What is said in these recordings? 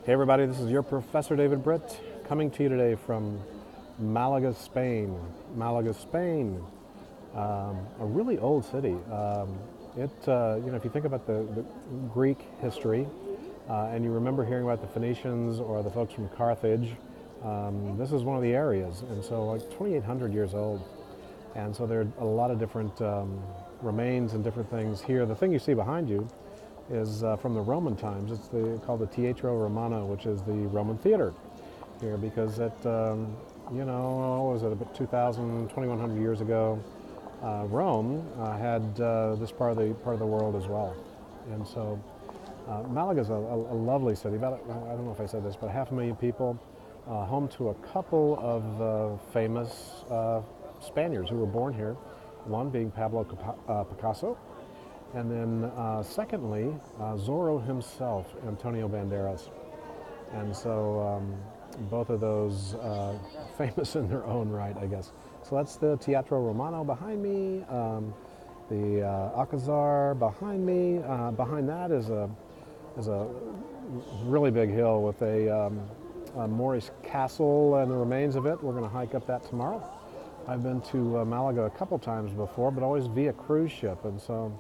Hey everybody, this is your Professor David Britt coming to you today from Malaga, Spain. Malaga, Spain, a really old city. If you think about the Greek history, and you remember hearing about the Phoenicians or the folks from Carthage, this is one of the areas, and so like 2,800 years old. And so there are a lot of different remains and different things here. The thing you see behind you is from the Roman times. It's called the Teatro Romano, which is the Roman theater here, because what was it, about 2,000, 2,100 years ago, Rome had this part of the world as well. And so Malaga is a lovely city. About, I don't know if I said this, but 500,000 people, home to a couple of famous Spaniards who were born here, one being Pablo Picasso, and then secondly, Zorro himself, Antonio Banderas. And so both of those famous in their own right, I guess. So that's the Teatro Romano behind me, the Alcazar behind me. Behind that is a really big hill with a Moorish castle and the remains of it. We're going to hike up that tomorrow. I've been to Malaga a couple times before, but always via cruise ship, and so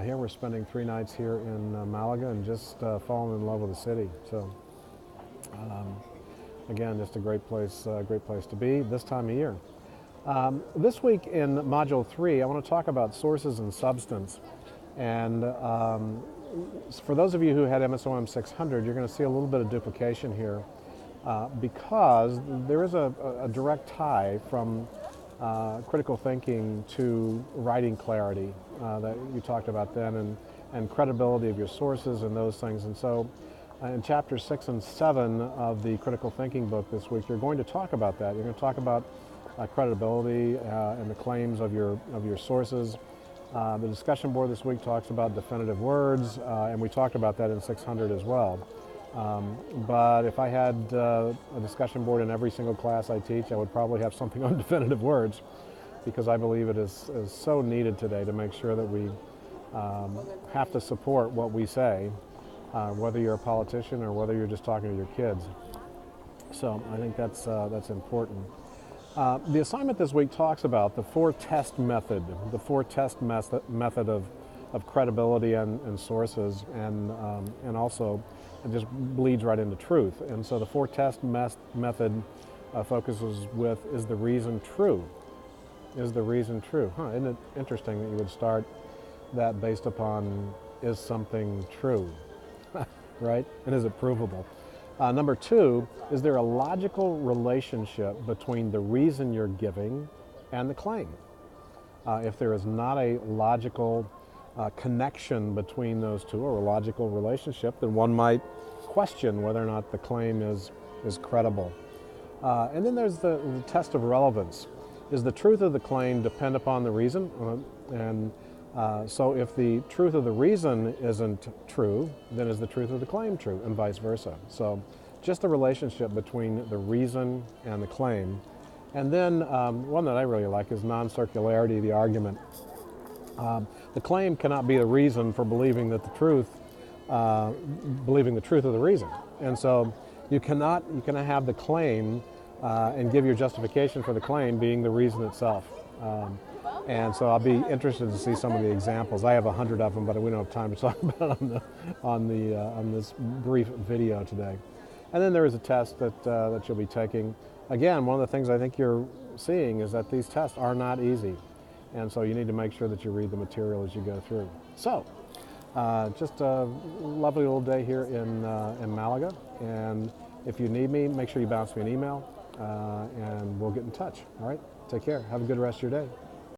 here we're spending 3 nights here in Malaga and just falling in love with the city. So again, just a great place to be this time of year. This week in Module 3, I want to talk about sources and substance. And for those of you who had MSOM 600, you're going to see a little bit of duplication here because there is a direct tie from critical thinking to writing clarity that you talked about then, and credibility of your sources and those things. And so in chapters 6 and 7 of the critical thinking book this week, you're going to talk about that. You're going to talk about credibility and the claims of your sources. The discussion board this week talks about definitive words, and we talked about that in 600 as well. But if I had a discussion board in every single class I teach, I would probably have something on definitive words, because I believe it is so needed today to make sure that we have to support what we say, whether you're a politician or whether you're just talking to your kids. So I think that's important. The assignment this week talks about the 4-test method, the 4-test method of credibility and sources, and also it just bleeds right into truth. And so the 4-test method focuses with, is the reason true? Is the reason true? Isn't it interesting that you would start that based upon, is something true? Right? And is it provable? Number 2, is there a logical relationship between the reason you're giving and the claim? If there is not a logical connection between those two, or a logical relationship, then one might question whether or not the claim is credible. And then there's the test of relevance. Is the truth of the claim depend upon the reason? So if the truth of the reason isn't true, then is the truth of the claim true, and vice versa. So just the relationship between the reason and the claim. And then one that I really like is non-circularity of the argument. The claim cannot be the reason for believing that the truth of the reason. And so you cannot have the claim and give your justification for the claim being the reason itself. And so I'll be interested to see some of the examples. I have 100 of them, but we don't have time to talk about on this brief video today. And then there is a test that you'll be taking. Again, one of the things I think you're seeing is that these tests are not easy. And so you need to make sure that you read the material as you go through. So, just a lovely little day here in Malaga. And if you need me, make sure you bounce me an email, and we'll get in touch. All right? Take care. Have a good rest of your day.